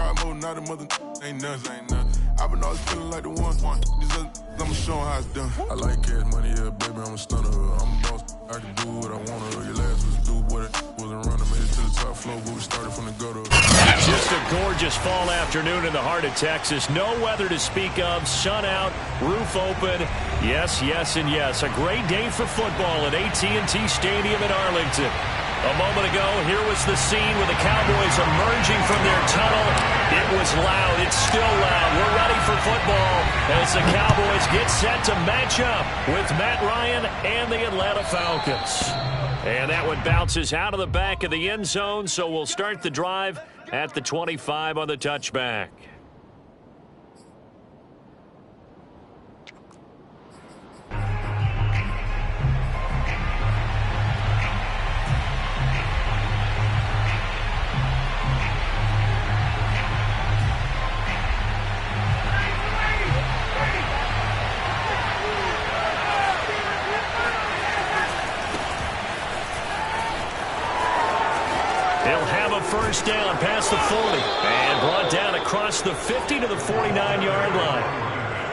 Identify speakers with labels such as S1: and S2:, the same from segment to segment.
S1: tried mode, not a mother ain't nothing. I've been always feeling like the one. These other, I'ma show 'em how it's done. I like cash money, yeah, baby, I'm a stunner. I'm a boss, I can do what I wanna. Your last was do what it was a runner, made it to the top floor, but we started from the gutter.
S2: Just a gorgeous fall afternoon in the heart of Texas. No weather to speak of, sun out, roof open. Yes, yes, and yes. A great day for football at AT&T Stadium in Arlington. A moment ago, here was the scene with the Cowboys emerging from their tunnel. It was loud. It's still loud. We're ready for football as the Cowboys get set to match up with Matt Ryan and the Atlanta Falcons. And that one bounces out of the back of the end zone, so we'll start the drive at the 25 on the touchback. First down past the 40 and brought down across the 50 to the 49-yard line.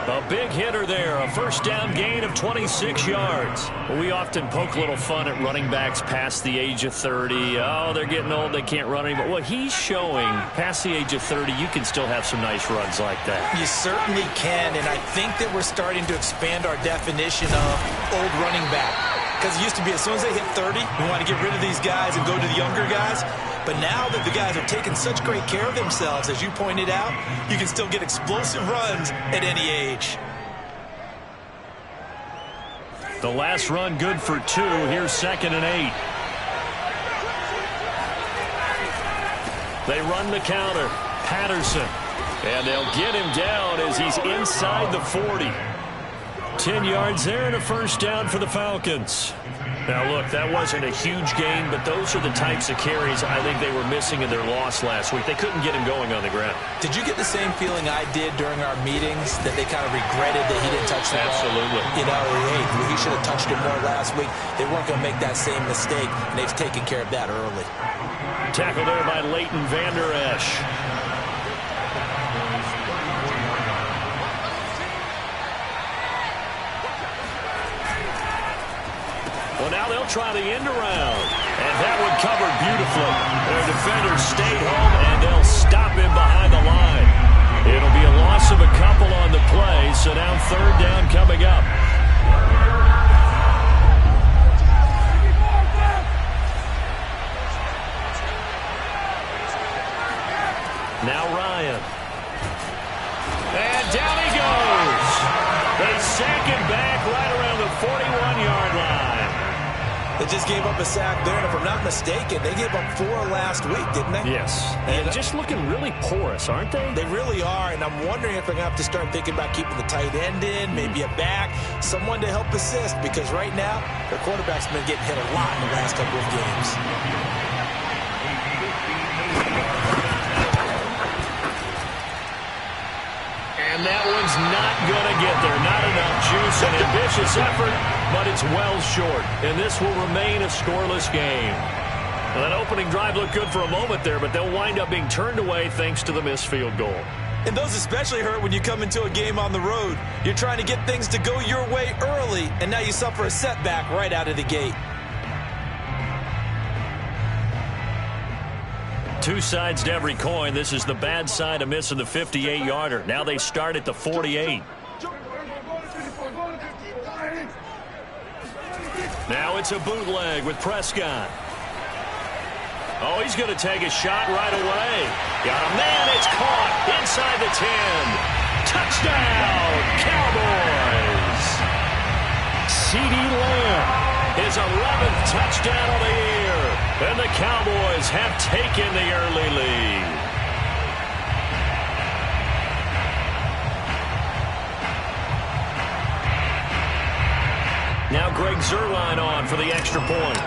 S2: A big hitter there, a first down gain of 26 yards. We often poke a little fun at running backs past the age of 30. Oh, they're getting old, they can't run anymore. Well, he's showing past the age of 30, you can still have some nice runs like that.
S3: You certainly can, and I think that we're starting to expand our definition of old running back. Because it used to be as soon as they hit 30, we want to get rid of these guys and go to the younger guys. But now that the guys are taking such great care of themselves, as you pointed out, you can still get explosive runs at any age.
S2: The last run good for 2. Here's 2nd and 8. They run the counter. Patterson. And they'll get him down as he's inside the 40. 10 yards there and a first down for the Falcons. Now, look, that wasn't a huge gain, but those are the types of carries I think they were missing in their loss last week. They couldn't get him going on the ground.
S3: Did you get the same feeling I did during our meetings, that they kind of regretted that he didn't touch the ball?
S2: Absolutely.
S3: You know, hey, he should have touched it more last week. They weren't going to make that same mistake, and they've taken care of that early.
S2: Tackle there by Leighton Vander Esch. Well, now they'll try the end around. And that one covered beautifully. Their defenders stayed home, and they'll stop him behind the line. It'll be a loss of a couple on the play, so now 3rd down coming up. Now Ryan. And down he goes. They sack him back right around the 41-yard line.
S3: They just gave up a sack there, and if I'm not mistaken, they gave up 4 last week, didn't they?
S2: Yes. And just looking really porous, aren't they?
S3: They really are, and I'm wondering if they're going to have to start thinking about keeping the tight end in, maybe a back, someone to help assist, because right now, their quarterback's been getting hit a lot in the last couple of games.
S2: And that one's not going to get there. Not enough juice. An ambitious effort, but it's well short. And this will remain a scoreless game. Well, that opening drive looked good for a moment there, but they'll wind up being turned away thanks to the missed field goal.
S3: And those especially hurt when you come into a game on the road. You're trying to get things to go your way early, and now you suffer a setback right out of the gate.
S2: Two sides to every coin. This is the bad side of missing the 58-yarder. Now they start at the 48. Now it's a bootleg with Prescott. Oh, he's going to take a shot right away. Got a man. It's caught inside the 10. Touchdown, Cowboys. CeeDee Lamb. His 11th touchdown of the year. And the Cowboys have taken the early lead. Now Greg Zuerlein on for the extra point.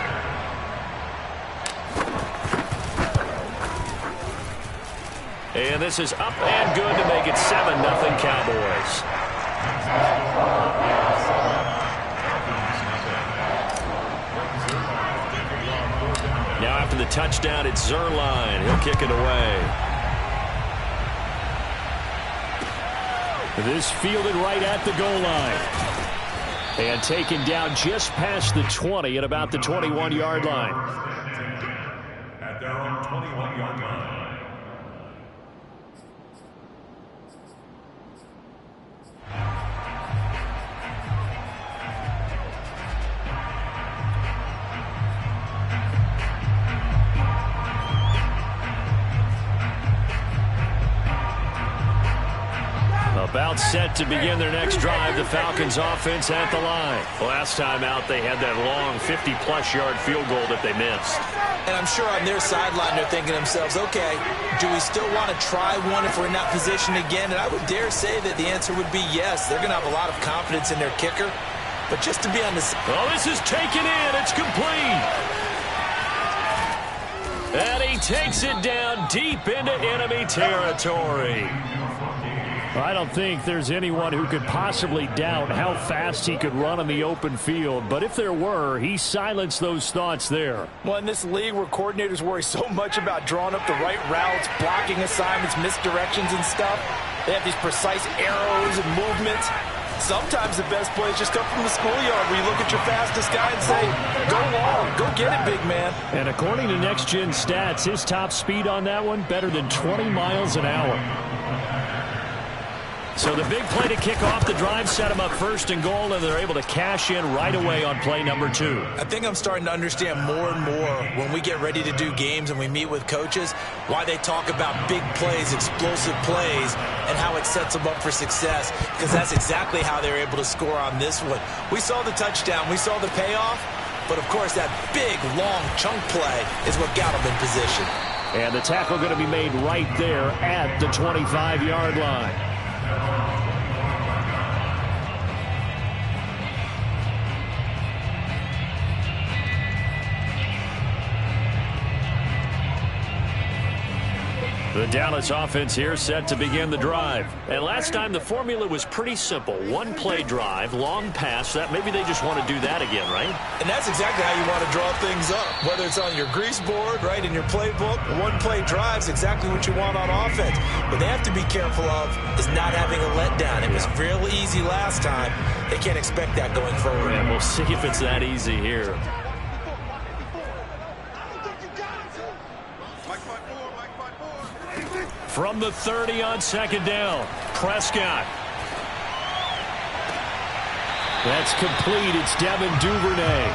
S2: And this is up and good to make it 7-0 Cowboys. Now after the touchdown, it's Zuerlein. He'll kick it away. This fielded right at the goal line. And taken down just past the 20 at about the 21-yard line.
S4: At their own 21-yard line.
S2: About set to begin their next drive, the Falcons offense at the line. Last time out, they had that long 50-plus yard field goal that they missed.
S3: And I'm sure on their sideline, they're thinking to themselves, okay, do we still want to try one if we're in that position again? And I would dare say that the answer would be yes. They're going to have a lot of confidence in their kicker. But just to be on the...
S2: Oh, this is taken in. It's complete. And he takes it down deep into enemy territory. I don't think there's anyone who could possibly doubt how fast he could run on the open field. But if there were, he silenced those thoughts there.
S3: Well, in this league where coordinators worry so much about drawing up the right routes, blocking assignments, misdirections and stuff, they have these precise arrows and movements. Sometimes the best plays just come from the schoolyard where you look at your fastest guy and say, go long, go get it, big man.
S2: And according to Next Gen Stats, his top speed on that one, better than 20 miles an hour. So the big play to kick off the drive set them up first and goal, and they're able to cash in right away on play number 2.
S3: I think I'm starting to understand more and more when we get ready to do games and we meet with coaches why they talk about big plays, explosive plays, and how it sets them up for success, because that's exactly how they're able to score on this one. We saw the touchdown. We saw the payoff. But, of course, that big, long chunk play is what got them in position.
S2: And the tackle going to be made right there at the 25-yard line. The Dallas offense here set to begin the drive. And last time the formula was pretty simple. One play drive, long pass. That maybe they just want to do that again, right?
S3: And that's exactly how you want to draw things up. Whether it's on your grease board, right, in your playbook, one play drive is exactly what you want on offense. What they have to be careful of is not having a letdown. It was real easy last time. They can't expect that going forward.
S2: And we'll see if it's that easy here. From the 30 on second down, Prescott. That's complete. It's Devin Duvernay.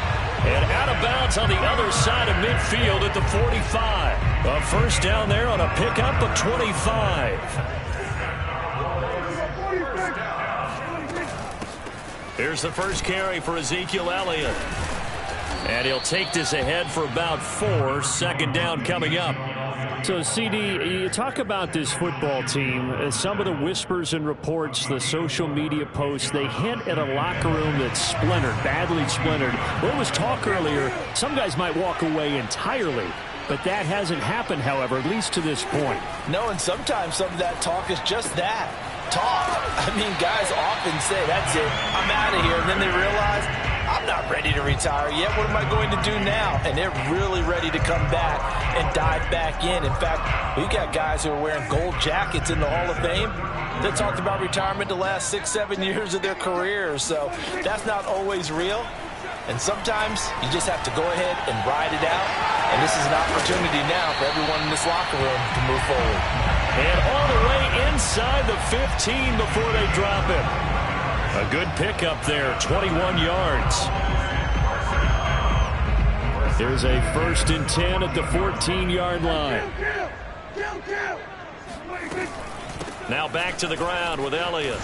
S2: And out of bounds on the other side of midfield at the 45. A first down there on a pickup of 25. Here's the first carry for Ezekiel Elliott. And he'll take this ahead for about 4. Second down coming up. So, CD, you talk about this football team, some of the whispers and reports, the social media posts, they hint at a locker room that's splintered, badly splintered. There was talk earlier, some guys might walk away entirely, but that hasn't happened, however, at least to this point.
S3: No, and sometimes some of that talk is just that, talk. I mean, guys often say, that's it, I'm out of here, and then they realize, I'm not ready to retire yet. What am I going to do now? And they're really ready to come back and dive back in. In fact, we've got guys who are wearing gold jackets in the Hall of Fame that talked about retirement the last 6-7 years of their careers. So that's not always real. And sometimes you just have to go ahead and ride it out. And this is an opportunity now for everyone in this locker room to move forward.
S2: And all the way inside the 15 before they drop him. A good pickup there, 21 yards. There's a 1st and 10 at the 14-yard line. Now back to the ground with Elliott.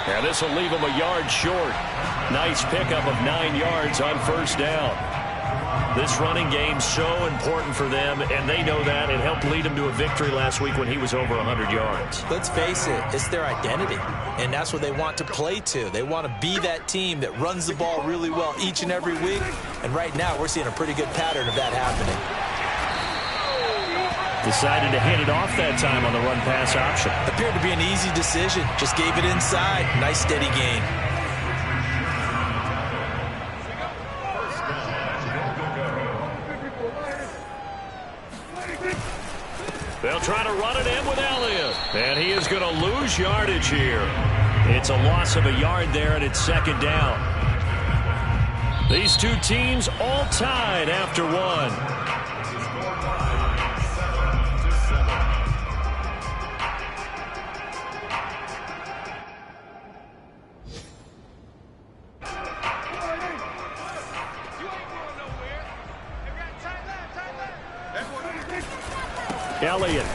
S2: And this will leave him a yard short. Nice pickup of 9 yards on first down. This running game's so important for them, and they know that. It helped lead them to a victory last week when he was over 100 yards.
S3: Let's face it, it's their identity, and that's what they want to play to. They want to be that team that runs the ball really well each and every week, and right now we're seeing a pretty good pattern of that happening.
S2: Decided to hand it off that time on the run-pass option.
S3: Appeared to be an easy decision. Just gave it inside. Nice, steady gain.
S2: They'll They'll try to run it in with Elliott. And he is going to lose yardage here. It's a loss of a yard there, and it's second down. These two teams all tied after one. Elliott.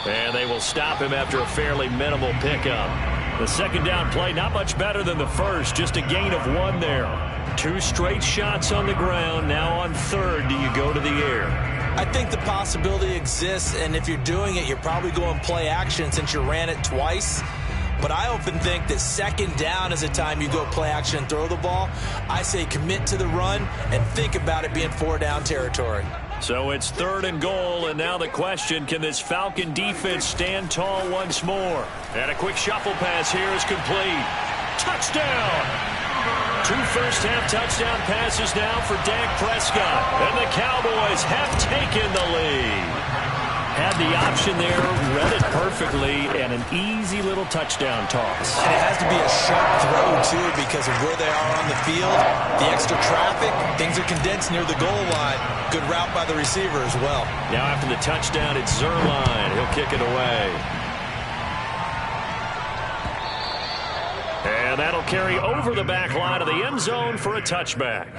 S2: And they will stop him after a fairly minimal pickup. The second down play, not much better than the first, just a gain of 1 there. 2 straight shots on the ground. Now on third, do you go to the air?
S3: I think the possibility exists, and if you're doing it, you're probably going play action since you ran it twice. But I often think that second down is a time you go play action and throw the ball. I say commit to the run and think about it being 4-down territory.
S2: So it's third and goal, and now the question, can this Falcon defense stand tall once more? And a quick shuffle pass here is complete. Touchdown! 2 first-half touchdown passes now for Dak Prescott. And the Cowboys have taken the lead. Had the option there, read it perfectly, and an easy little touchdown toss.
S3: And it has to be a sharp throw, too, because of where they are on the field, the extra traffic, things are condensed near the goal line. Good route by the receiver as well.
S2: Now after the touchdown, it's Zerline. He'll kick it away. And that'll carry over the back line of the end zone for a touchback.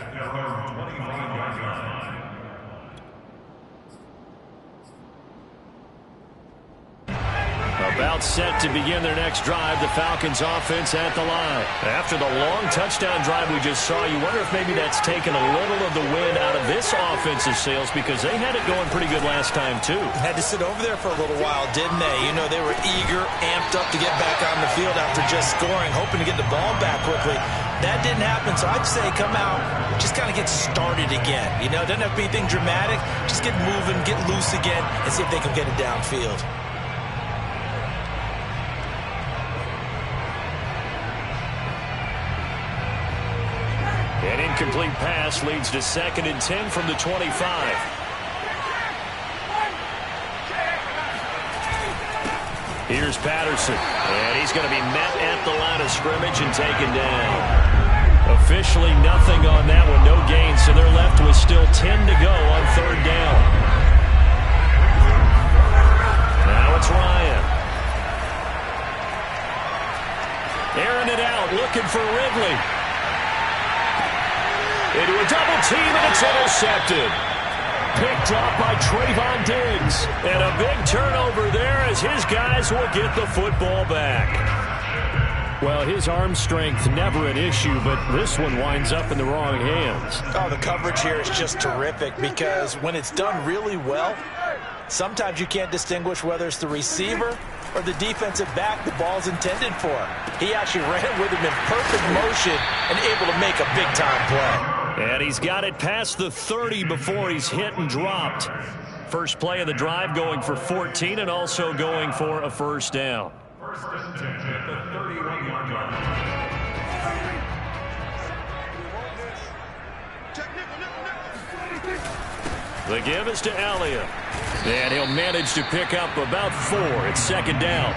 S2: About set to begin their next drive, the Falcons offense at the line. After the long touchdown drive we just saw, you wonder if maybe that's taken a little of the wind out of this offense's sails because they had it going pretty good last time too.
S3: Had to sit over there for a little while, didn't they? You know, they were eager, amped up to get back on the field after just scoring, hoping to get the ball back quickly. That didn't happen, so I'd say come out, just kind of get started again. You know, it doesn't have to be anything dramatic. Just get moving, get loose again, and see if they can get it downfield.
S2: An incomplete pass leads to 2nd and 10 from the 25. Here's Patterson, and he's going to be met at the line of scrimmage and taken down. Officially nothing on that one, no gain, so they're left with still 10 to go on third down. Now it's Ryan. Airing it out, looking for Ridley. Into a double team, and it's intercepted. Picked off by Trayvon Diggs. And a big turnover there as his guys will get the football back. Well, his arm strength never an issue, but this one winds up in the wrong hands.
S3: Oh, the coverage here is just terrific because when it's done really well, sometimes you can't distinguish whether it's the receiver or the defensive back the ball's intended for. He actually ran with him in perfect motion and able to make a big-time play.
S2: And he's got it past the 30 before he's hit and dropped. First play of the drive going for 14 and also going for a first down.
S4: First and 10 at the 31-yard line.
S2: The give is to Elliott. And he'll manage to pick up about 4. It's second down.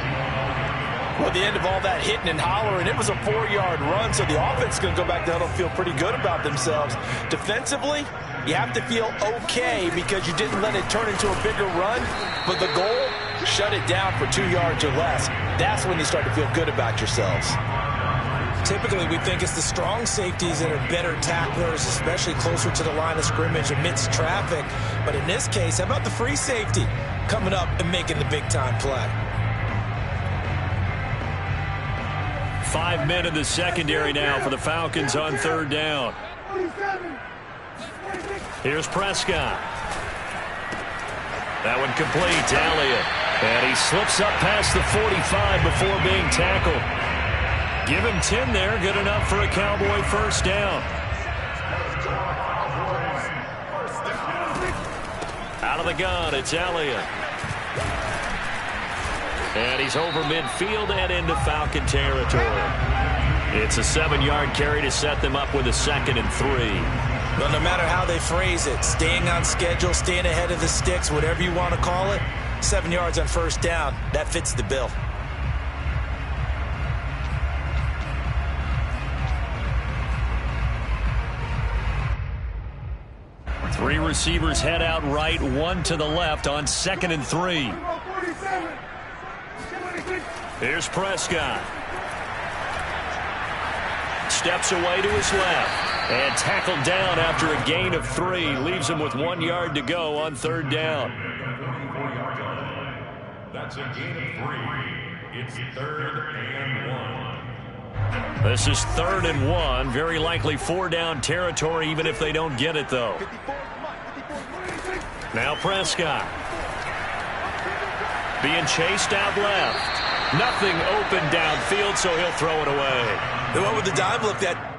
S3: Well, at the end of all that hitting and hollering, it was a 4-yard run, so the offense is going to go back down and feel pretty good about themselves. Defensively, you have to feel okay because you didn't let it turn into a bigger run, but the goal, shut it down for 2 yards or less. That's when you start to feel good about yourselves. Typically, we think it's the strong safeties that are better tacklers, especially closer to the line of scrimmage amidst traffic. But in this case, how about the free safety coming up and making the big-time play?
S2: 5 men in the secondary now for the Falcons on third down. Here's Prescott. That one complete to Elliott. And he slips up past the 45 before being tackled. Give him 10 there, good enough for a Cowboy first down. Out of the gun, it's Elliott. And he's over midfield and into Falcon territory. It's a 7-yard carry to set them up with a 2nd and 3.
S3: Well, no matter how they phrase it, staying on schedule, staying ahead of the sticks, whatever you want to call it, 7 yards on first down. That fits the bill.
S2: Three receivers head out right, one to the left on 2nd and 3. Here's Prescott. Steps away to his left and tackled down after a gain of 3. Leaves him with 1 yard to go on 3rd down.
S4: That's a gain of 3. It's 3rd and 1.
S2: This is 3rd and 1. Very likely 4-down territory, even if they don't get it, though. Now Prescott. Being chased out left. Nothing open downfield, so he'll throw it away.
S3: They went with the dive look that.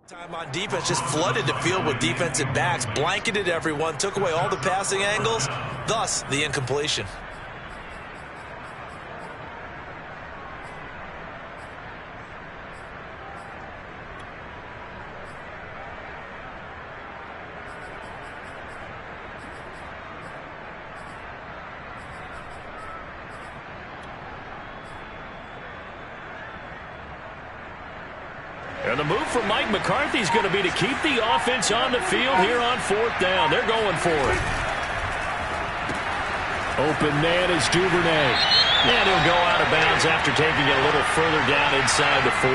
S3: Time on defense, just flooded the field with defensive backs, blanketed everyone, took away all the passing angles, thus the incompletion.
S2: And the move from Mike McCarthy is going to be to keep the offense on the field here on 4th down. They're going for it. Open man is Duvernay. And he'll go out of bounds after taking it a little further down inside the 40.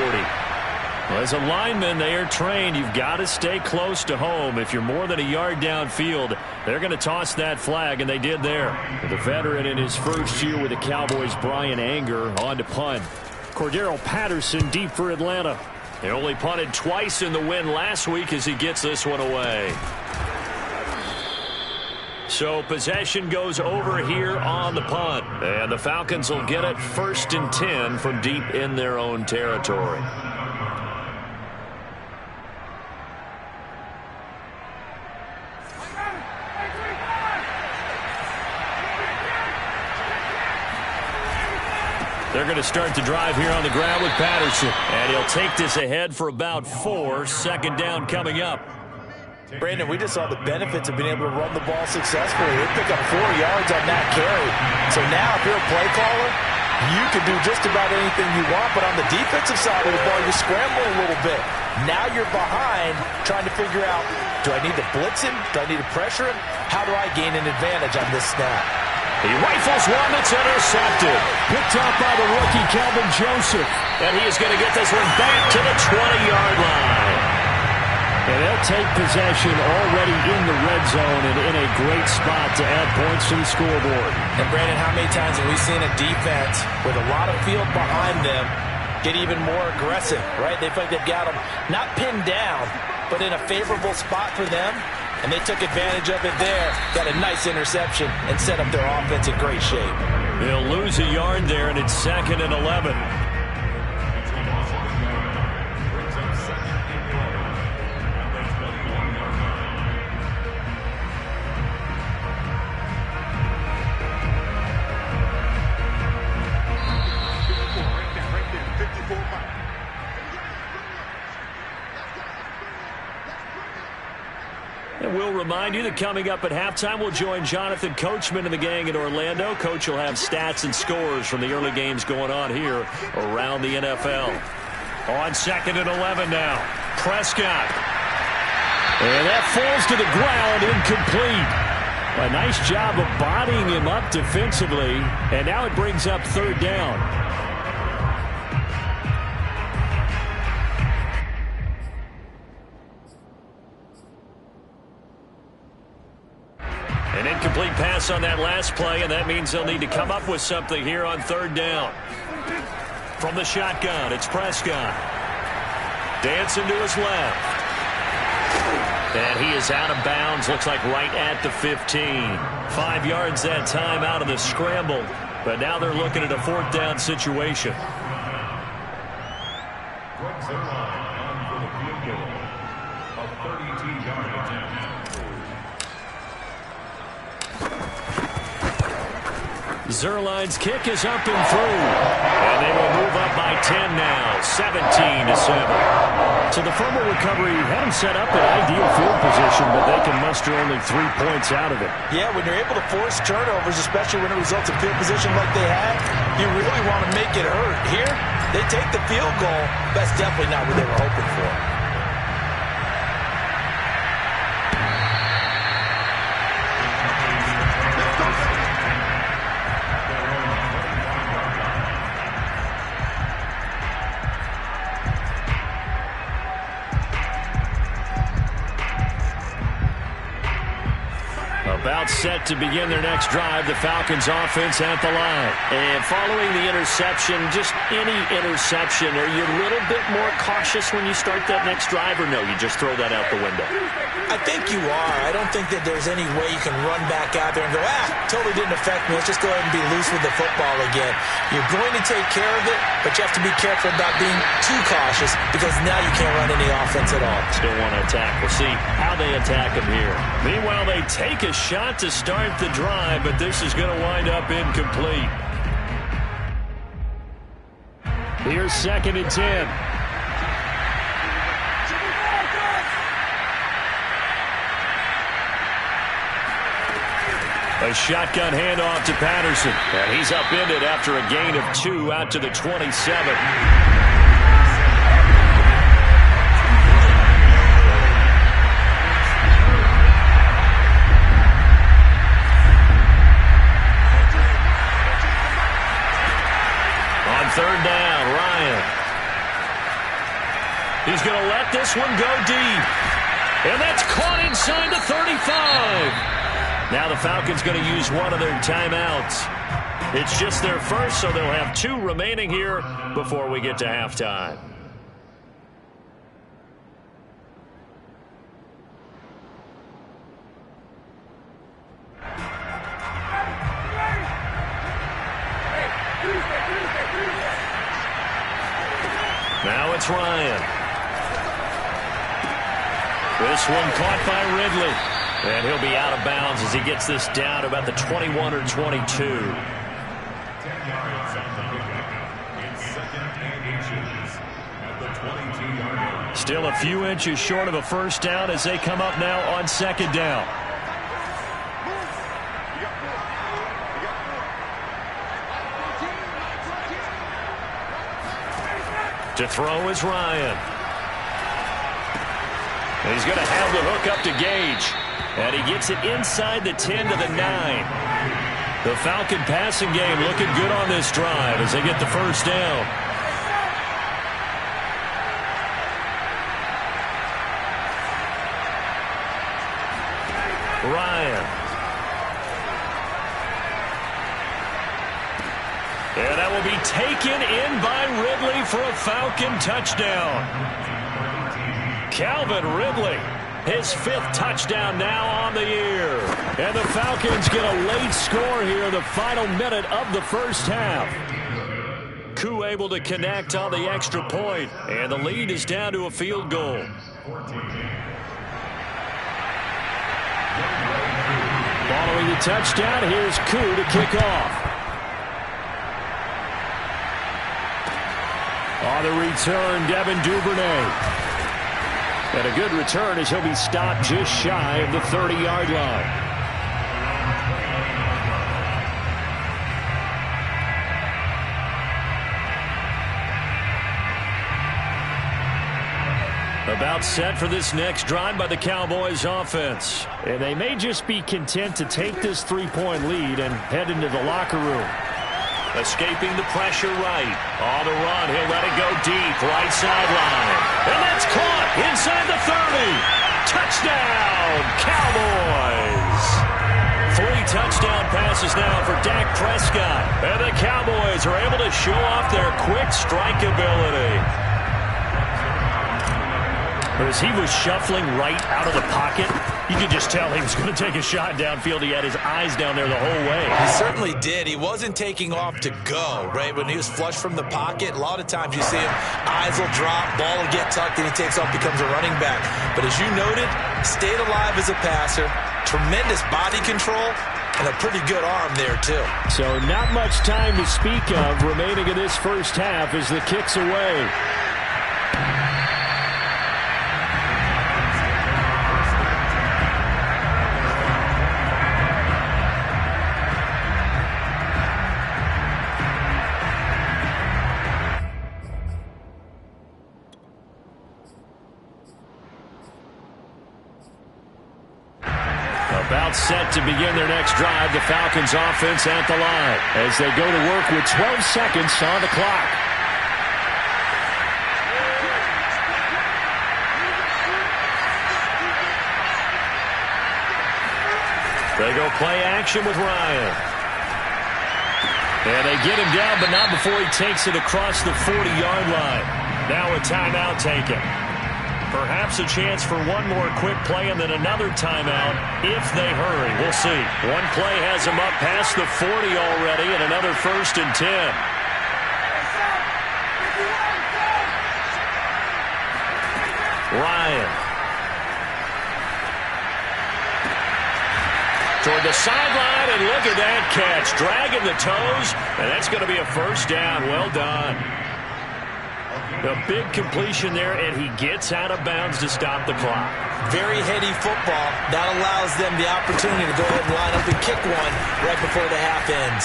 S2: Well, as a lineman, they are trained. You've got to stay close to home. If you're more than a yard downfield, they're going to toss that flag, and they did there. The veteran in his first year with the Cowboys, Brian Anger, on to punt. Cordero Patterson deep for Atlanta. They only punted twice in the win last week as he gets this one away. So possession goes over here on the punt. And the Falcons will get it 1st and 10 from deep in their own territory. They're going to start the drive here on the ground with Patterson. And he'll take this ahead for about 4. 2nd down coming up.
S3: Brandon, we just saw the benefits of being able to run the ball successfully. They pick up 4 yards on that carry. So now if you're a play caller, you can do just about anything you want. But on the defensive side of the ball, you scramble a little bit. Now you're behind trying to figure out, do I need to blitz him? Do I need to pressure him? How do I gain an advantage on this snap?
S2: He rifles one that's intercepted. Picked up by the rookie, Kelvin Joseph. And he is going to get this one back to the 20-yard line. And they'll take possession already in the red zone and in a great spot to add points to the scoreboard.
S3: And, Brandon, how many times have we seen a defense with a lot of field behind them get even more aggressive, right? They feel like they've got them not pinned down, but in a favorable spot for them. And they took advantage of it there, got a nice interception, and set up their offense in great shape.
S2: They'll lose a yard there, and it's 2nd and 11. And we'll remind you that coming up at halftime, we'll join Jonathan Coachman and the gang in Orlando. Coach will have stats and scores from the early games going on here around the NFL. On 2nd and 11 now. Prescott. And that falls to the ground, incomplete. A nice job of bodying him up defensively. And now it brings up 3rd down. An incomplete pass on that last play, and that means they'll need to come up with something here on 3rd down. From the shotgun, it's Prescott. Dancing to his left. And he is out of bounds, looks like right at the 15. 5 yards that time out of the scramble. But now they're looking at a 4th down situation. Zerline's kick is up and through. And they will move up by 10 now, 17-7. So the fumble recovery had them set up in ideal field position, but they can muster only 3 points out of it.
S3: Yeah, when you're able to force turnovers, especially when it results in field position like they had, you really want to make it hurt. Here, they take the field goal. That's definitely not what they were hoping for.
S2: About set to begin their next drive, the Falcons offense at the line. And following the interception, just any interception, are you a little bit more cautious when you start that next drive, or no, you just throw that out the window?
S3: I think you are. I don't think that there's any way you can run back out there and go, totally didn't affect me. Let's just go ahead and be loose with the football again. You're going to take care of it, but you have to be careful about being too cautious because now you can't run any offense at all.
S2: Still want to attack. We'll see how they attack him here. Meanwhile, they take a shot to start the drive, but this is going to wind up incomplete. Here's 2nd and 10. A shotgun handoff to Patterson. And he's upended after a gain of 2 out to the 27. On 3rd down, Ryan. He's going to let this one go deep. And that's caught inside the 35. Now the Falcons going to use one of their timeouts. It's just their first, so they'll have 2 remaining here before we get to halftime. Now it's Ryan. This one caught by Ridley. And he'll be out of bounds as he gets this down about the 21 or 22. 10
S4: yards on the pickup. It's 2nd and inches at the 22-yard line.
S2: Still a few inches short of a 1st down as they come up now on 2nd down. To throw is Ryan. And he's going to have the hook up to Gage. And he gets it inside the 10 to the 9. The Falcon passing game looking good on this drive as they get the 1st down. Ryan. And that will be taken in by Ridley for a Falcon touchdown. Calvin Ridley. His 5th touchdown now on the year. And the Falcons get a late score here in the final minute of the 1st half. Koo able to connect on the extra point, and the lead is down to a field goal. Following the touchdown, here's Koo to kick off. On the return, Devin Duvernay. And a good return as he'll be stopped just shy of the 30-yard line. About set for this next drive by the Cowboys offense. And they may just be content to take this 3-point lead and head into the locker room. Escaping the pressure right. On the run, he'll let it go deep, right sideline. And that's caught inside the 30. Touchdown, Cowboys. 3 touchdown passes now for Dak Prescott. And the Cowboys are able to show off their quick strike ability. But as he was shuffling right out of the pocket, you could just tell he was going to take a shot downfield. He had his eyes down there the whole way.
S3: He certainly did. He wasn't taking off to go, right? When he was flush from the pocket, a lot of times you see him, eyes will drop, ball will get tucked, and he takes off, becomes a running back. But as you noted, stayed alive as a passer, tremendous body control, and a pretty good arm there, too.
S2: So not much time to speak of remaining in this first half as the kick's away. About set to begin their next drive, the Falcons offense at the line as they go to work with 12 seconds on the clock. They go play action with Ryan. And they get him down, but not before he takes it across the 40-yard line. Now a timeout taken. Perhaps a chance for one more quick play and then another timeout if they hurry. We'll see. One play has them up past the 40 already and another 1st and 10. Ryan. Toward the sideline, and look at that catch. Dragging the toes, and that's going to be a 1st down. Well done. A big completion there, and he gets out of bounds to stop the clock.
S3: Very heady football. That allows them the opportunity to go ahead and line up and kick one right before the half ends.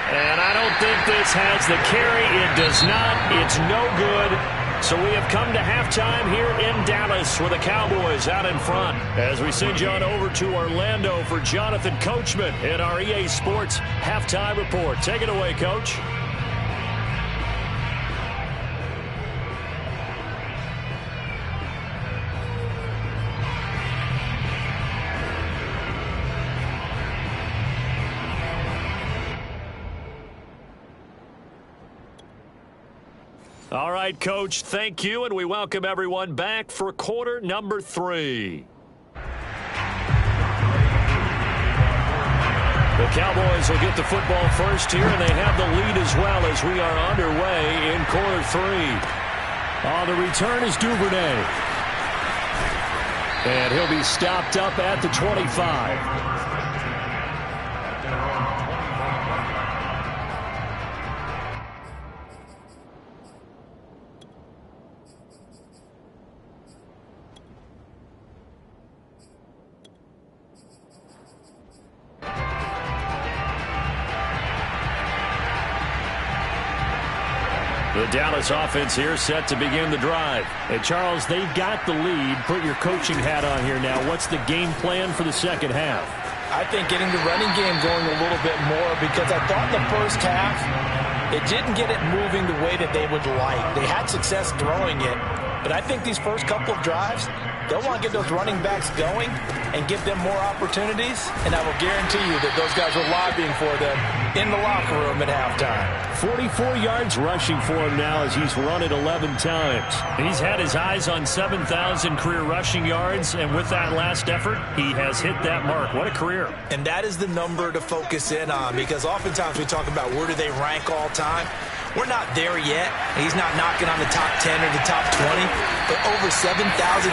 S2: And I don't think this has the carry. It does not. It's no good. So we have come to halftime here in Dallas with the Cowboys out in front. As we send you on over to Orlando for Jonathan Coachman in our EA Sports Halftime Report. Take it away, Coach. All right, Coach, thank you, and we welcome everyone back for quarter number 3. The Cowboys will get the football first here, and they have the lead as well as we are underway in quarter 3. On the return is Duvernay. And he'll be stopped up at the 25. The Dallas offense here set to begin the drive. And Charles, they've got the lead. Put your coaching hat on here now. What's the game plan for the second half?
S3: I think getting the running game going a little bit more, because I thought in the first half it didn't get it moving the way that they would like. They had success throwing it, but I think these first couple of drives, they'll want to get those running backs going and give them more opportunities, and I will guarantee you that those guys are lobbying for them in the locker room at halftime.
S2: 44 yards rushing for him now as he's run it 11 times. He's had his eyes on 7,000 career rushing yards, and with that last effort, he has hit that mark. What a career.
S3: And that is the number to focus in on, because oftentimes we talk about where do they rank all time. We're not there yet. He's not knocking on the top 10 or the top 20, but over 7,000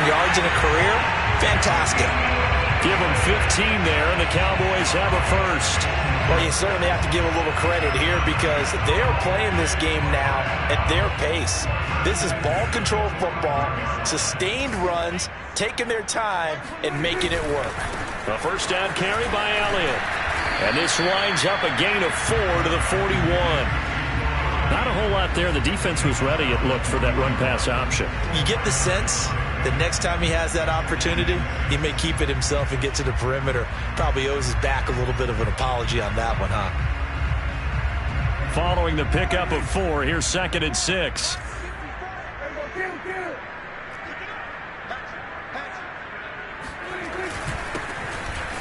S3: yards in a career, fantastic.
S2: Give him 15 there, and the Cowboys have a first.
S3: Well, you certainly have to give a little credit here, because they are playing this game now at their pace. This is ball control football, sustained runs, taking their time, and making it work.
S2: A first down carry by Elliott. And this winds up a gain of 4 to the 41. Not a whole lot there. The defense was ready, it looked, for that run-pass option.
S3: You get the sense that next time he has that opportunity, he may keep it himself and get to the perimeter. Probably owes his back a little bit of an apology on that one, huh?
S2: Following the pickup of 4, here's 2nd and 6.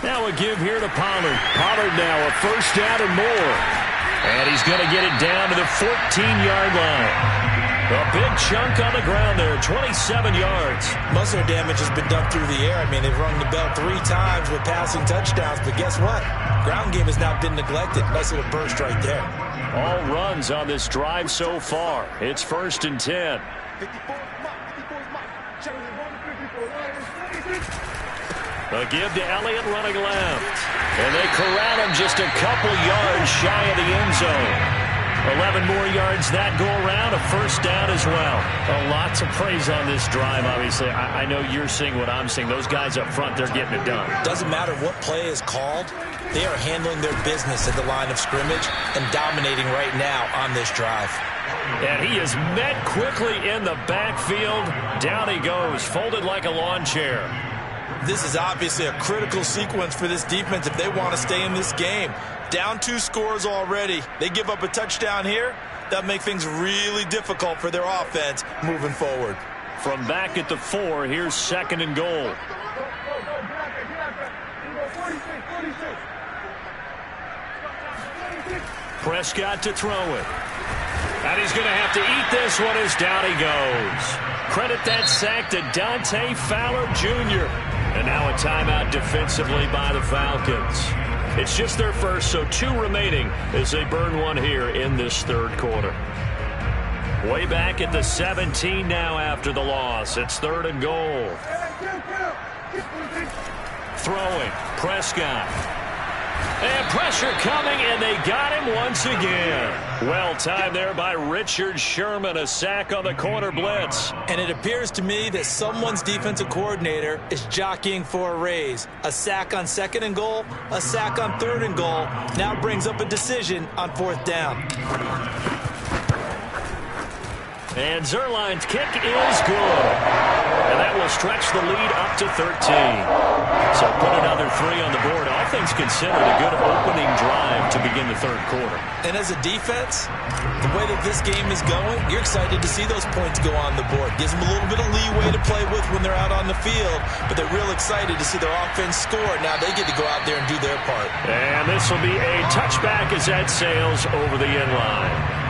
S2: Now a give here to Pollard. Pollard now a first down and more. And he's going to get it down to the 14-yard line. A big chunk on the ground there, 27 yards.
S3: Most of their damage has been done through the air. I mean, they've rung the bell 3 times with passing touchdowns, but guess what? Ground game has not been neglected. Nice little burst right there.
S2: All runs on this drive so far. It's 1st and 10. A give to Elliott running left. And they corral him just a couple yards shy of the end zone. 11 more yards that go around, a first down as well. Lots of praise on this drive, obviously. I know you're seeing what I'm seeing. Those guys up front, they're getting it done.
S3: Doesn't matter what play is called. They are handling their business at the line of scrimmage and dominating right now on this drive.
S2: And he is met quickly in the backfield. Down he goes, folded like a lawn chair.
S3: This is obviously a critical sequence for this defense if they want to stay in this game. Down 2 scores already. They give up a touchdown here. That makes things really difficult for their offense moving forward.
S2: From back at the 4, here's 2nd and goal. Prescott to throw it. And he's going to have to eat this one as down he goes. Credit that sack to Dante Fowler Jr. And now a timeout defensively by the Falcons. It's just their first, so 2 remaining as they burn one here in this 3rd quarter. Way back at the 17 now after the loss. It's 3rd and goal. Throwing. Prescott. And pressure coming, and they got him once again. Well timed there by Richard Sherman. A sack on the corner blitz.
S3: And it appears to me that someone's defensive coordinator is jockeying for a raise. A sack on 2nd and goal, a sack on 3rd and goal. Now brings up a decision on 4th down.
S2: And Zerline's kick is good. And that will stretch the lead up to 13. So put another 3 on the board. All things considered, a good opening drive to begin the 3rd quarter.
S3: And as a defense, the way that this game is going, you're excited to see those points go on the board. Gives them a little bit of leeway to play with when they're out on the field, but they're real excited to see their offense score. Now they get to go out there and do their part.
S2: And this will be a touchback as that sails over the end line.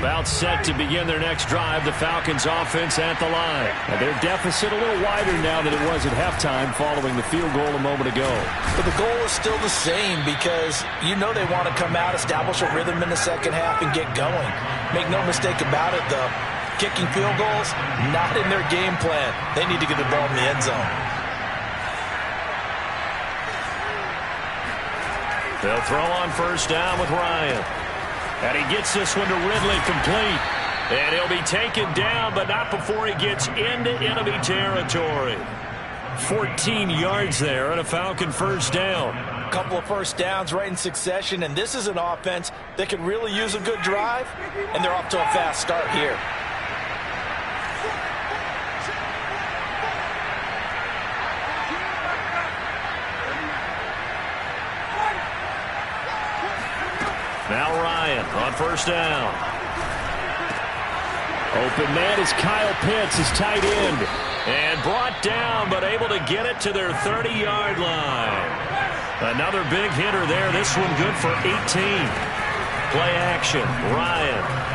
S2: About set to begin their next drive, the Falcons offense at the line. And their deficit a little wider now than it was at halftime following the field goal a moment ago.
S3: But the goal is still the same because you know they want to come out, establish a rhythm in the 2nd half, and get going. Make no mistake about it, though. Kicking field goals, not in their game plan. They need to get the ball in the end zone.
S2: They'll throw on 1st down with Ryan. And he gets this one to Ridley complete. And he'll be taken down, but not before he gets into enemy territory. 14 yards there and a Falcon 1st down.
S3: A couple of 1st downs right in succession, and this is an offense that could really use a good drive, and they're off to a fast start here.
S2: Now Ryan on 1st down. Open man is Kyle Pitts, his tight end. And brought down, but able to get it to their 30-yard line. Another big hitter there. This one good for 18. Play action. Ryan.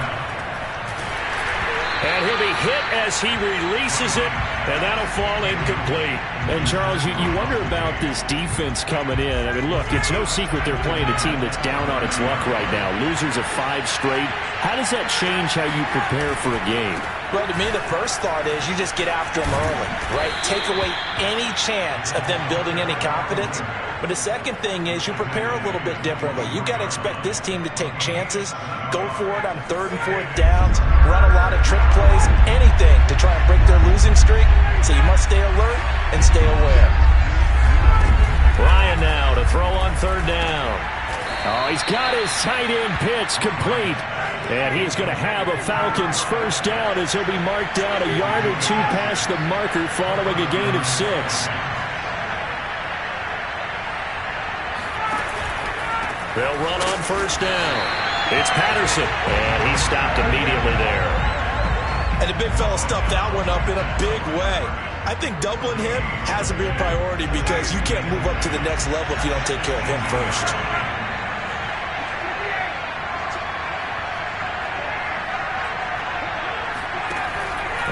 S2: And he'll be hit as he releases it, and that'll fall incomplete. And, Charles, you wonder about this defense coming in. I mean, look, it's no secret they're playing a team that's down on its luck right now. Losers of 5 straight. How does that change how you prepare for a game?
S3: Well, to me, the first thought is you just get after them early, right? Take away any chance of them building any confidence. But the second thing is you prepare a little bit differently. You've got to expect this team to take chances, go for it on 3rd and 4th downs, run a lot of trick plays, anything to try and break their losing streak. So you must stay alert and stay aware.
S2: Ryan now to throw on 3rd down. Oh, he's got his tight end Pitts complete. And he's going to have a Falcons 1st down as he'll be marked down a yard or 2 past the marker following a gain of 6. They'll run on first down. It's Patterson, and he stopped immediately there.
S3: And the big fella stuffed that one up in a big way. I think doubling him has to be a priority because you can't move up to the next level if you don't take care of him first.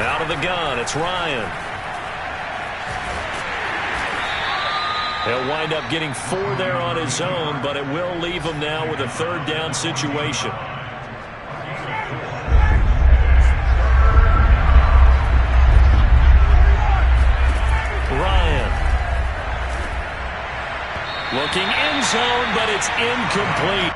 S2: Out of the gun, it's Ryan. He'll wind up getting 4 there on his own, but it will leave him now with a third down situation. Ryan. Looking end zone, but it's incomplete.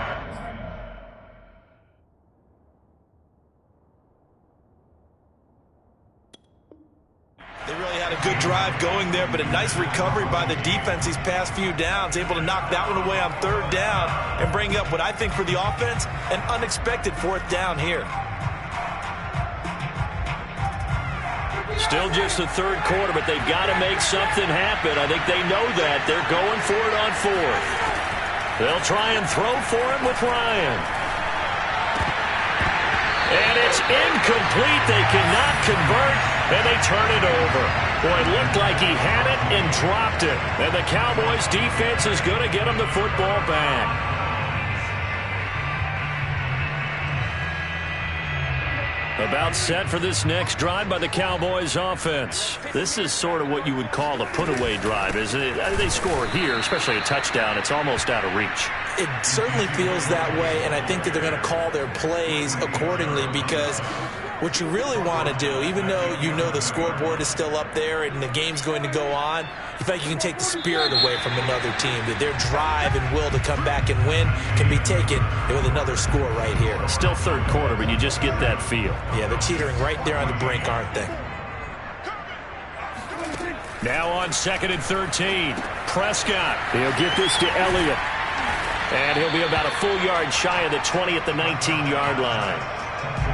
S3: Good drive going there, but a nice recovery by the defense these past few downs, able to knock that one away on third down and bring up what I think for the offense, an unexpected fourth down here.
S2: Still just the third quarter, but they've got to make something happen. I think they know that. They're going for it on fourth. They'll try and throw for him with Ryan. And it's incomplete. They cannot convert, and they turn it over. Boy, it looked like he had it and dropped it. And the Cowboys defense is going to get him the football back. About set for this next drive by the Cowboys offense. This is sort of what you would call a put-away drive, isn't it? They score here, especially a touchdown. It's almost out of reach.
S3: It certainly feels that way, and I think that they're going to call their plays accordingly because what you really want to do, even though you know the scoreboard is still up there and the game's going to go on, in fact, you can take the spirit away from another team. That their drive and will to come back and win can be taken with another score right here.
S2: Still third quarter, but you just get that feel.
S3: Yeah, they're teetering right there on the brink, aren't they?
S2: Now on 2nd and 13. Prescott. He'll get this to Elliott. And he'll be about a full yard shy of the 20 at the 19-yard line.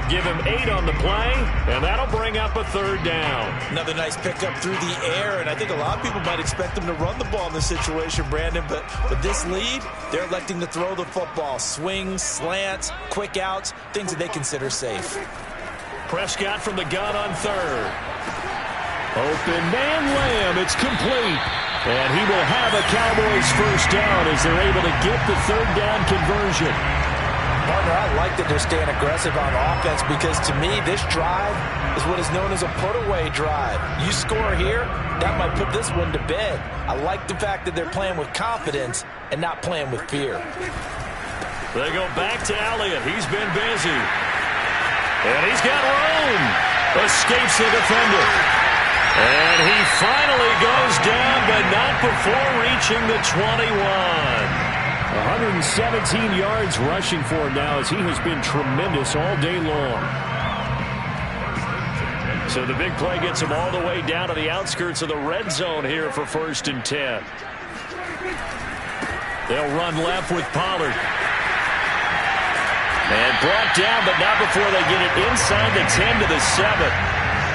S2: Give him 8 on the play, and that'll bring up a third down.
S3: Another nice pickup through the air, and I think a lot of people might expect them to run the ball in this situation, Brandon, but with this lead, they're electing to throw the football. Swings, slants, quick outs, things that they consider safe.
S2: Prescott from the gun on third. Open man Lamb, it's complete. And he will have a Cowboys first down as they're able to get the third down conversion.
S3: Partner, I like that they're staying aggressive on offense because to me, this drive is what is known as a put-away drive. You score here, that might put this one to bed. I like the fact that they're playing with confidence and not playing with fear.
S2: They go back to Elliott. He's been busy. And he's got room. Escapes the defender. And he finally goes down, but not before reaching the 21. 117 yards rushing for him now as he has been tremendous all day long. So the big play gets him all the way down to the outskirts of the red zone here for 1st and 10. They'll run left with Pollard. And brought down, but not before they get it inside the 10 to the 7.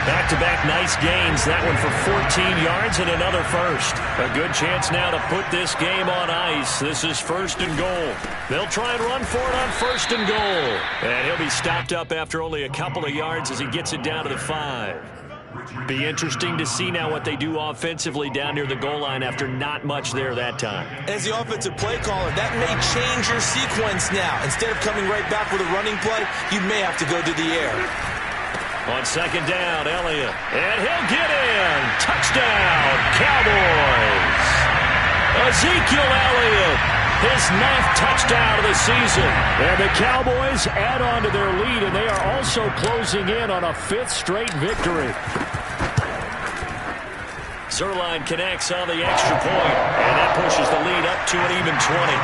S2: Back-to-back nice gains. That one for 14 yards and another first. A good chance now to put this game on ice. This is 1st and goal. They'll try and run for it on 1st and goal. And he'll be stopped up after only a couple of yards as he gets it down to the 5. Be interesting to see now what they do offensively down near the goal line after not much there that time.
S3: As the offensive play caller, that may change your sequence now. Instead of coming right back with a running play, you may have to go to the air.
S2: On 2nd down, Elliott. And he'll get in. Touchdown, Cowboys. Ezekiel Elliott, his 9th touchdown of the season. And the Cowboys add on to their lead, and they are also closing in on a 5th straight victory. Zerline connects on the extra point, and that pushes the lead up to an even 20.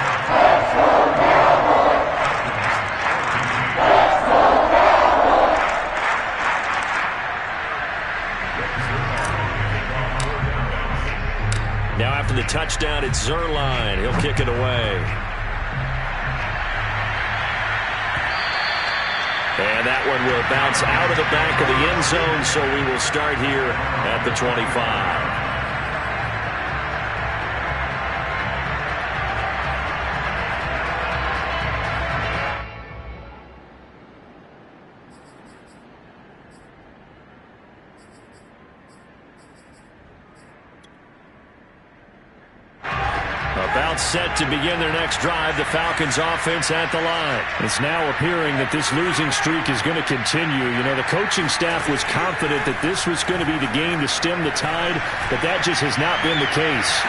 S2: Now after the touchdown, it's Zerline. He'll kick it away. And that one will bounce out of the back of the end zone, so we will start here at the 25. About set to begin their next drive, the Falcons offense at the line. It's now appearing that this losing streak is going to continue. You know, the coaching staff was confident that this was going to be the game to stem the tide, but that just has not been the case.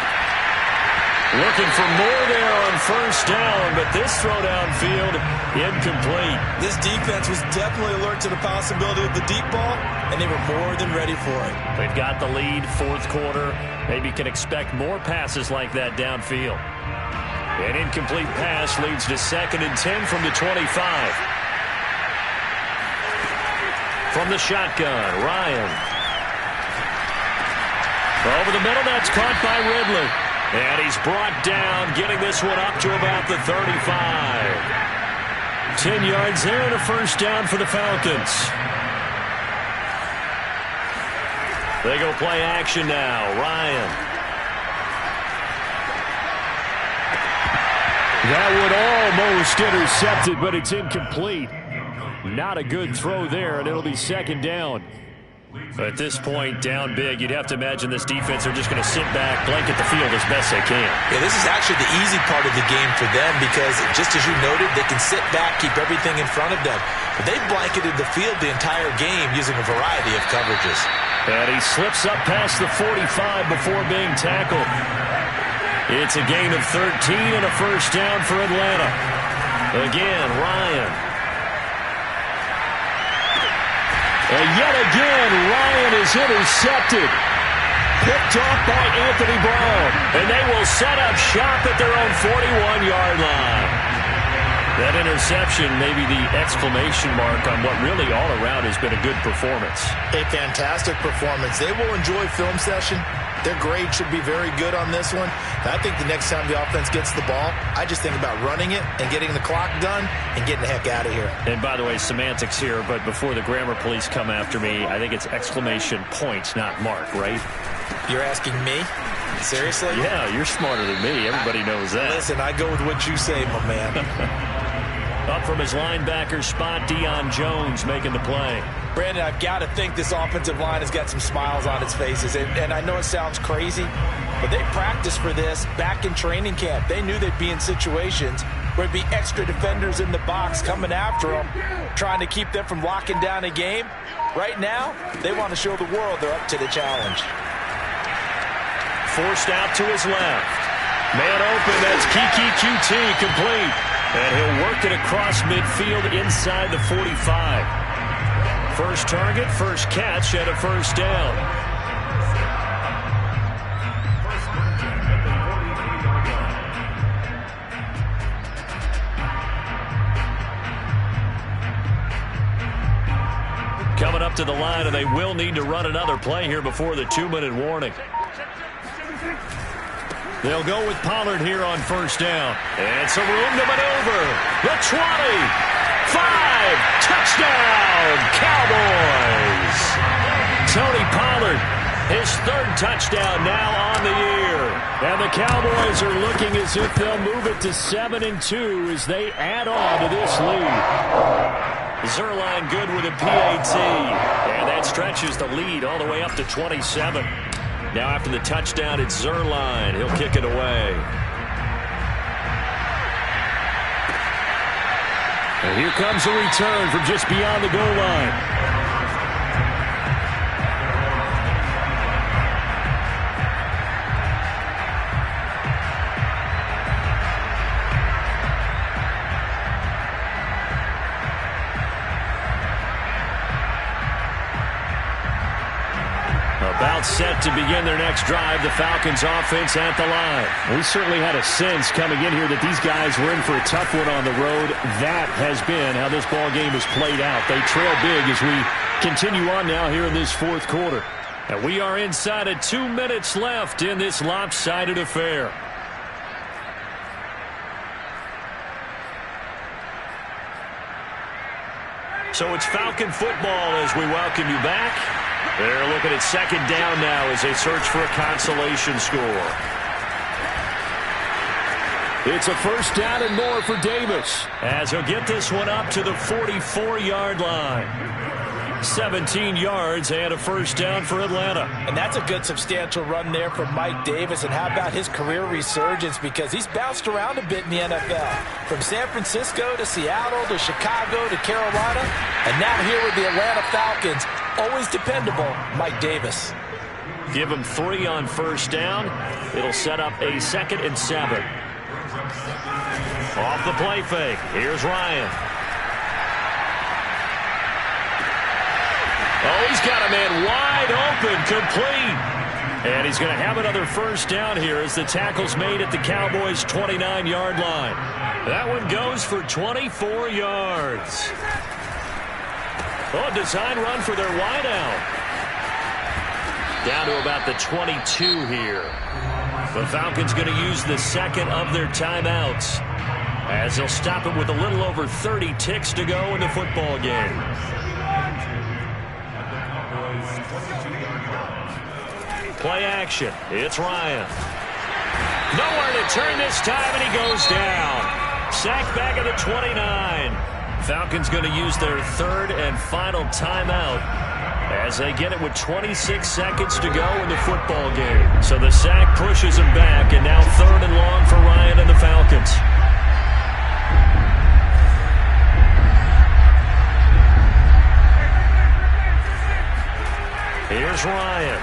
S2: Looking for more there on first down, but this throw downfield, incomplete.
S3: This defense was definitely alert to the possibility of the deep ball, and they were more than ready for it.
S2: They've got the lead, fourth quarter. Maybe can expect more passes like that downfield. An incomplete pass leads to 2nd and 10 from the 25. From the shotgun, Ryan. Over the middle, that's caught by Ridley. And he's brought down, getting this one up to about the 35. 10 yards there and a first down for the Falcons. They go play action now. Ryan. That would almost intercept it, but it's incomplete. Not a good throw there, and it'll be 2nd down. At this point, down big, you'd have to imagine this defense are just going to sit back, blanket the field as best they can.
S3: Yeah, this is actually the easy part of the game for them because, just as you noted, they can sit back, keep everything in front of them. But they've blanketed the field the entire game using a variety of coverages.
S2: And he slips up past the 45 before being tackled. It's a gain of 13 and a first down for Atlanta. Again, Ryan. And yet again, Ryan is intercepted. Picked off by Anthony Brown. And they will set up shop at their own 41-yard line. That interception may be the exclamation mark on what really all around has been a good performance.
S3: A fantastic performance. They will enjoy film session. Their grade should be very good on this one. And I think the next time the offense gets the ball, I just think about running it and getting the clock done and getting the heck out of here. And
S2: by the way, semantics here, but before the grammar police come after me, I think it's exclamation point, not mark, right?
S3: You're asking me? Seriously?
S2: Yeah, you're smarter than me. Everybody knows that.
S3: Listen, I go with what you say, my man.
S2: Up from his linebacker spot, Deion Jones making the play.
S3: Brandon, I've got to think this offensive line has got some smiles on its faces. And I know it sounds crazy, but they practiced for this back in training camp. They knew they'd be in situations where there'd be extra defenders in the box coming after them, trying to keep them from locking down a game. Right now, they want to show the world they're up to the challenge.
S2: Forced out to his left. Man open, that's Kiki QT complete. And he'll work it across midfield inside the 45. First target, first catch, and a first down. Coming up to the line, and they will need to run another play here before the 2-minute warning. They'll go with Pollard here on first down. And some room to maneuver. The 20. 5. Touchdown, Cowboys. Tony Pollard, his 3rd touchdown now on the year. And the Cowboys are looking as if they'll move it to 7-2 as they add on to this lead. Zerline good with a PAT. And that stretches the lead all the way up to 27. Now after the touchdown, it's Zerline. He'll kick it away. And here comes a return from just beyond the goal line. About set to begin their next drive, the Falcons offense at the line. We certainly had a sense coming in here that these guys were in for a tough one on the road. That has been how this ball game has played out. They trail big as we continue on now here in this 4th quarter. And we are inside of 2 minutes left in this lopsided affair. So it's Falcon football as we welcome you back. They're looking at 2nd down now as they search for a consolation score. It's a first down and more for Davis as he'll get this one up to the 44-yard line. 17 yards and a first down for Atlanta.
S3: And that's a good substantial run there from Mike Davis. And how about his career resurgence? Because he's bounced around a bit in the NFL. From San Francisco to Seattle to Chicago to Carolina. And now here with the Atlanta Falcons. Always dependable, Mike Davis.
S2: Give him 3 on first down. It'll set up a 2nd and 7. Off the play fake. Here's Ryan. Oh, he's got a man wide open, complete. And he's going to have another first down here as the tackle's made at the Cowboys' 29-yard line. That one goes for 24 yards. Oh, design run for their wideout. Down to about the 22 here. The Falcons going to use the 2nd of their timeouts as they'll stop it with a little over 30 ticks to go in the football game. Play action. It's Ryan. Nowhere to turn this time, and he goes down. Sacked back at the 29. Falcons going to use their 3rd and final timeout as they get it with 26 seconds to go in the football game. So the sack pushes him back, and now 3rd and long for Ryan and the Falcons. Here's Ryan.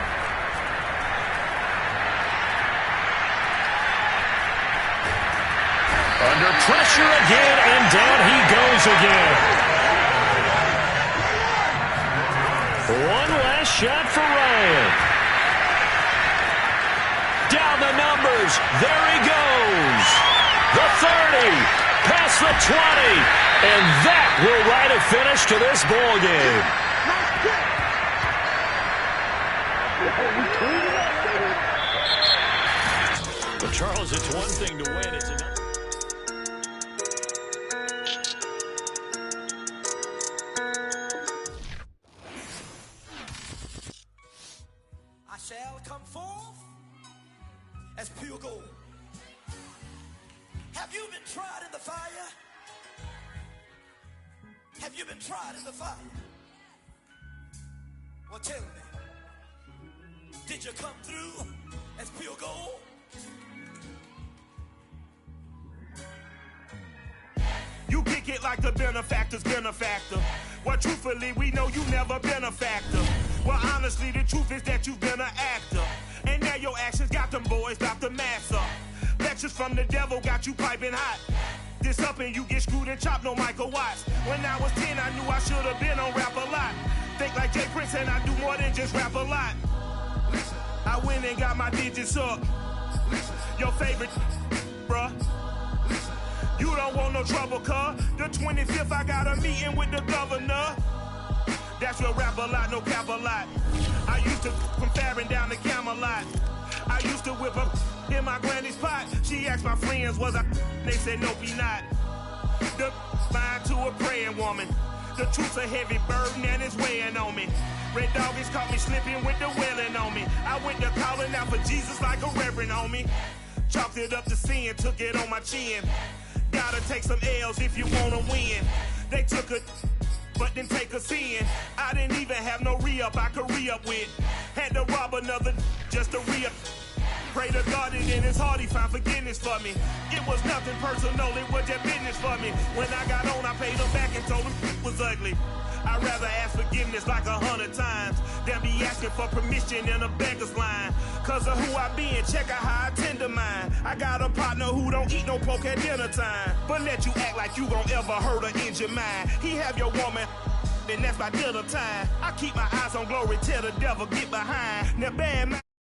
S2: Under pressure again, and down he goes again. One last shot for Ryan. Down the numbers. There he goes. The 30, past the 20, and that will write a finish to this ball game. But Charles, it's one thing to win, it's another.
S5: I shall come forth as pure gold. Have you been tried in the fire? Have you been tried in the fire? Well, tell me, did you come through as pure gold?
S6: You kick it like the benefactor's benefactor. Well, truthfully, we know you never been a factor. Well, honestly, the truth is that you've been an actor. And now your actions got them boys about to mass up. Lectures from the devil got you piping hot. This up and you get screwed and chopped, no Michael Watts. When I was 10, I knew I should have been on rap a lot. Think like Jay Prince and I do more than just rap a lot. I went and got my digits up. Your favorite, bruh. You don't want no trouble, cuz. The 25th, I got a meeting with the governor. That's your rap a lot, no cap a lot. I used to from Farron down to Camelot. I used to whip up in my granny's pot. She asked my friends, was I? They said, nope, he not. The fine to a praying woman. The truth's a heavy burden and it's weighing on me. Red doggies caught me slipping with the wailing on me. I went to calling out for Jesus like a reverend on me. Chalked it up to sin, took it on my chin. Gotta take some L's if you wanna win. They took a, but didn't take a sin. I didn't even have no re-up I could re-up with. Had to rob another just to re-up. Pray to God and in his heart he found forgiveness for me. It was nothing personal, it was just business for me. When I got on, I paid him back and told him it was ugly. I'd rather ask forgiveness like 100 times than be asking for permission in a beggar's line. Cause of who I be and check out how I tend to mine. I got a partner who don't eat no pork at dinner time, but let you act like you gon' ever hurt or injure mine. He have your woman, and that's by dinner time. I keep my eyes on glory till the devil get behind. Now bad man.